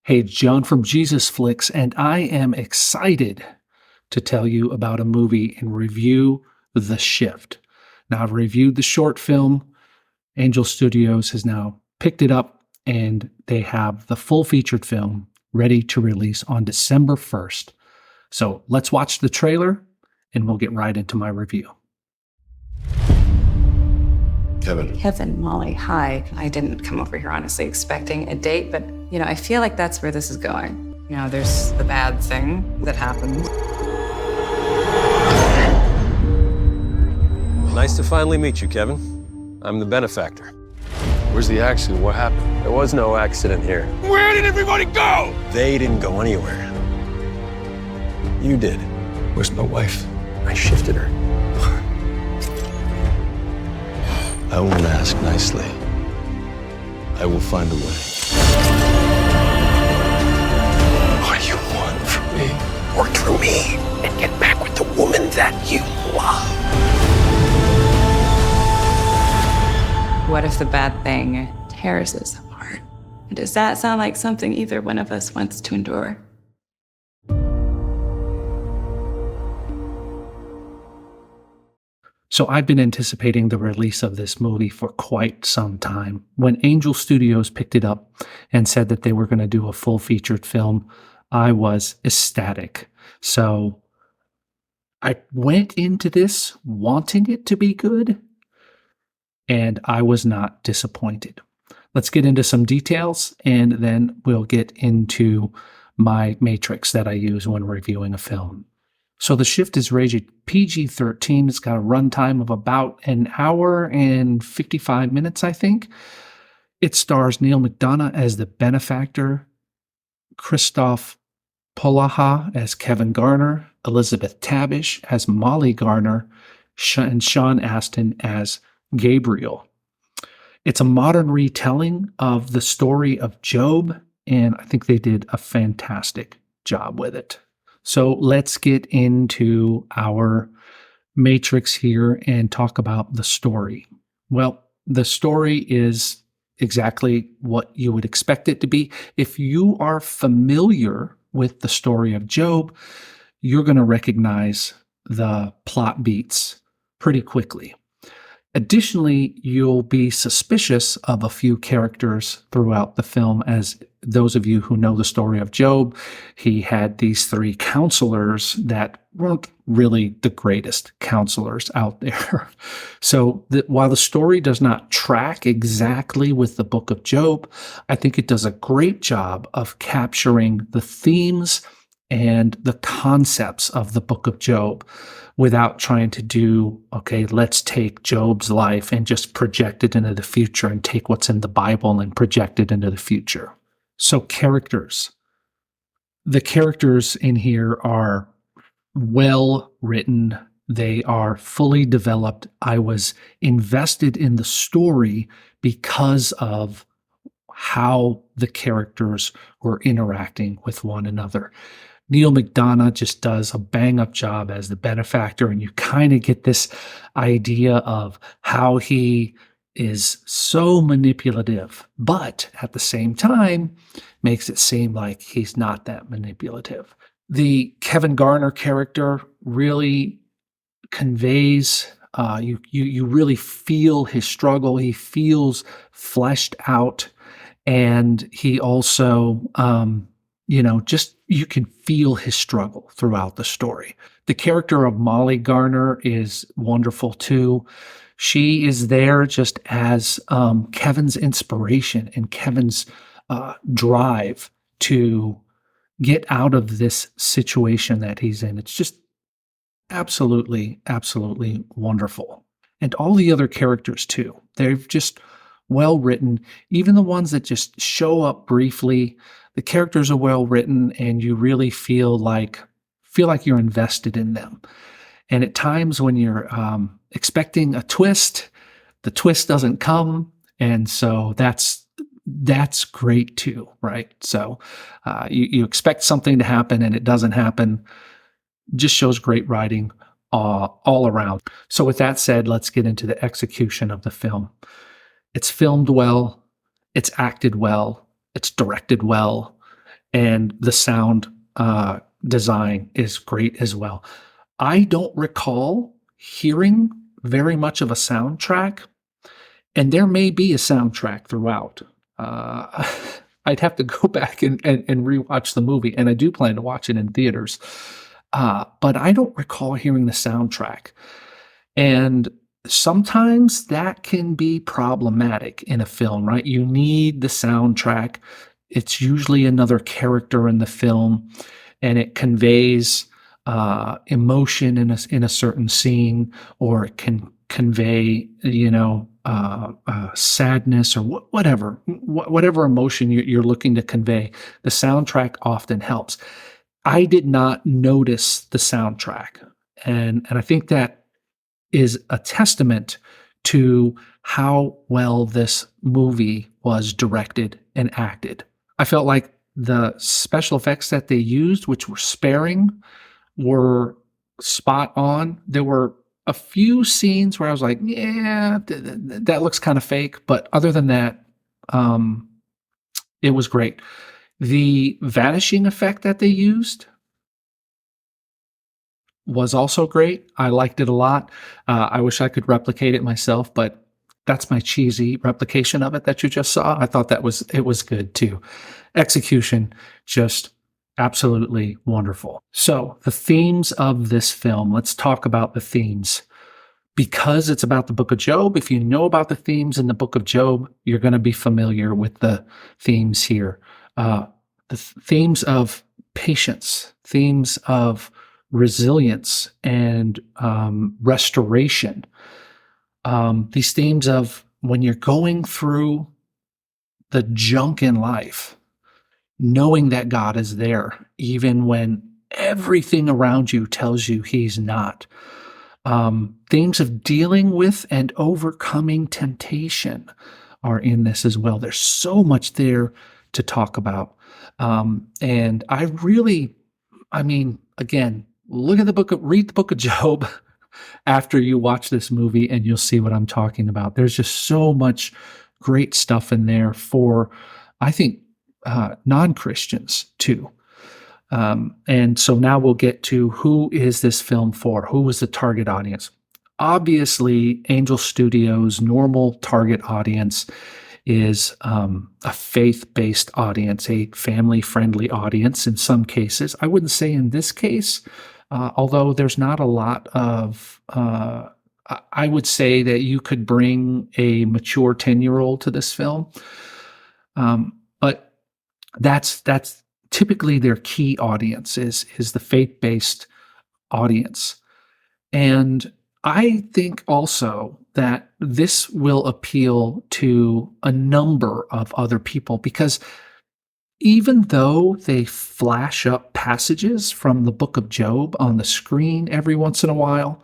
Hey, John from Jesus Flicks, and I am excited to tell you about a movie and review The Shift. Now, I've reviewed the short film. Angel Studios has now picked it up, and they have the full featured film ready to release on December 1st. So let's watch the trailer, and we'll get right into my review. Kevin, Molly, hi. I didn't come over here honestly expecting a date, but I feel like that's where this is going. There's the bad thing that happens. Nice to finally meet you, Kevin. I'm the Benefactor. Where's the accident? What happened? There was no accident here. Where did everybody go? They didn't go anywhere. You did. Where's my wife? I shifted her. I won't ask nicely. I will find a way. What do you want from me? Work through me and get back with the woman that you love. What if the bad thing tears us apart? Does that sound like something either one of us wants to endure? So I've been anticipating the release of this movie for quite some time. When Angel Studios picked it up and said that they were going to do a full featured film, I was ecstatic. So I went into this wanting it to be good, and I was not disappointed. Let's get into some details, and then we'll get into my matrix that I use when reviewing a film. So The Shift is rated PG-13. It's got a runtime of about an hour and 55 minutes, I think. It stars Neil McDonough as the Benefactor, Christoph Polaha as Kevin Garner, Elizabeth Tabish as Molly Garner, and Sean Astin as Gabriel. It's a modern retelling of the story of Job, and I think they did a fantastic job with it. So let's get into our matrix here and talk about the story. Well, the story is exactly what you would expect it to be. If you are familiar with the story of Job, you're going to recognize the plot beats pretty quickly. Additionally, you'll be suspicious of a few characters throughout the film. As those of you who know the story of Job, he had these three counselors that weren't really the greatest counselors out there. So while the story does not track exactly with the book of Job, I think it does a great job of capturing the themes and the concepts of the book of Job without trying to do, okay, let's take Job's life and just project it into the future and take what's in the Bible and project it into the future. So characters. The characters in here are well written. They are fully developed. I was invested in the story because of how the characters were interacting with one another. Neil McDonough just does a bang-up job as the Benefactor, and you kind of get this idea of how he is so manipulative, but at the same time makes it seem like he's not that manipulative. The Kevin Garner character really conveys, you really feel his struggle. He feels fleshed out, and he also, you can feel his struggle throughout the story. The character of Molly Garner is wonderful too. She is there just as Kevin's inspiration and Kevin's drive to get out of this situation that he's in. It's just absolutely, absolutely wonderful. And all the other characters too. They're just well written. Even the ones that just show up briefly, the characters are well written, and you really feel like you're invested in them. And at times when you're expecting a twist, the twist doesn't come, and so that's great too, right? So you expect something to happen and it doesn't happen. Just shows great writing all around. So with that said, let's get into the execution of the film. It's filmed well, it's acted well, it's directed well, and the sound design is great as well. I don't recall hearing very much of a soundtrack, and there may be a soundtrack throughout. Uh, I'd have to go back and rewatch the movie, and I do plan to watch it in theaters. But I don't recall hearing the soundtrack. And sometimes that can be problematic in a film, right? You need the soundtrack. It's usually another character in the film, and it conveys emotion in a certain scene, or it can convey, sadness or whatever emotion you're looking to convey. The soundtrack often helps. I did not notice the soundtrack, and I think that is a testament to how well this movie was directed and acted. I felt like the special effects that they used, which were sparing, were spot on. There were a few scenes where I was like, yeah, that looks kind of fake. But other than that, it was great. The vanishing effect that they used was also great. I liked it a lot. I wish I could replicate it myself, but that's my cheesy replication of it that you just saw. I thought it was good too. Execution, just absolutely wonderful. So the themes of this film, let's talk about the themes. Because it's about the book of Job, if you know about the themes in the book of Job, you're going to be familiar with the themes here. The themes of patience, themes of resilience and restoration. These themes of when you're going through the junk in life, knowing that God is there, even when everything around you tells you he's not. Themes of dealing with and overcoming temptation are in this as well. There's so much there to talk about. And again, read the book of Job after you watch this movie, and you'll see what I'm talking about. There's just so much great stuff in there for, I think, non-Christians too. And so now we'll get to who is this film for? Who was the target audience? Obviously, Angel Studios' normal target audience is a faith-based audience, a family-friendly audience in some cases. I wouldn't say in this case, although there's not a lot of, I would say that you could bring a mature 10-year-old to this film. But that's typically their key audience is the faith-based audience. And I think also that this will appeal to a number of other people, because even though they flash up passages from the book of Job on the screen every once in a while,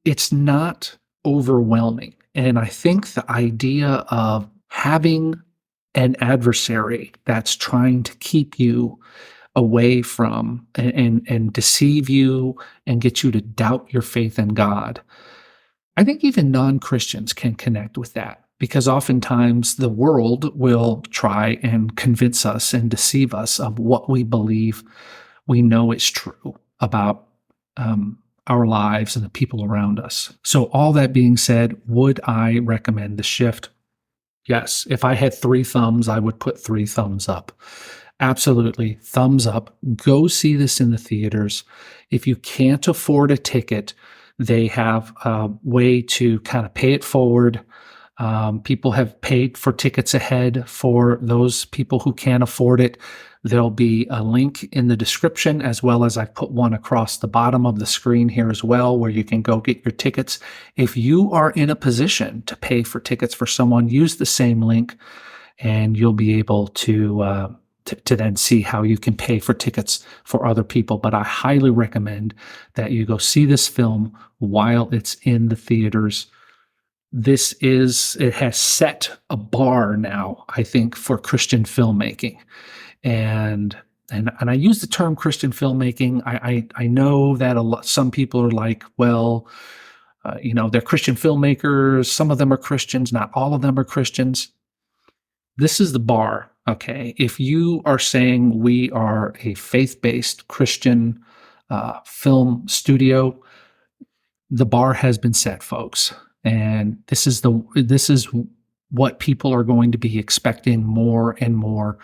it's not overwhelming. And I think the idea of having an adversary that's trying to keep you away from and deceive you and get you to doubt your faith in God, I think even non-Christians can connect with that, because oftentimes the world will try and convince us and deceive us of what we believe we know is true about our lives and the people around us. So all that being said, would I recommend The Shift? Yes. If I had 3 thumbs, I would put 3 thumbs up. Absolutely. Thumbs up. Go see this in the theaters. If you can't afford a ticket, they have a way to kind of pay it forward. People have paid for tickets ahead for those people who can't afford it. There'll be a link in the description, as well as I've put one across the bottom of the screen here as well, where you can go get your tickets. If you are in a position to pay for tickets for someone, use the same link, and you'll be able to then see how you can pay for tickets for other people. But I highly recommend that you go see this film while it's in the theaters. It has set a bar now, I think, for Christian filmmaking. And I use the term Christian filmmaking. I know that some people are like, well, they're Christian filmmakers. Some of them are Christians. Not all of them are Christians. This is the bar, okay? If you are saying we are a faith-based Christian film studio, the bar has been set, folks. And this is what people are going to be expecting more and more.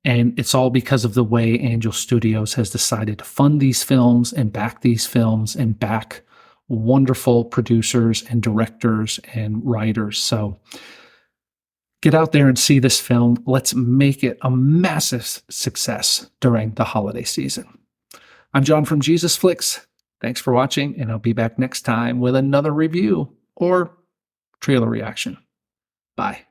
And it's all because of the way Angel Studios has decided to fund these films and back these films and back wonderful producers and directors and writers. So get out there and see this film. Let's make it a massive success during the holiday season. I'm John from Jesus Flicks. Thanks for watching, and I'll be back next time with another review or trailer reaction. Bye.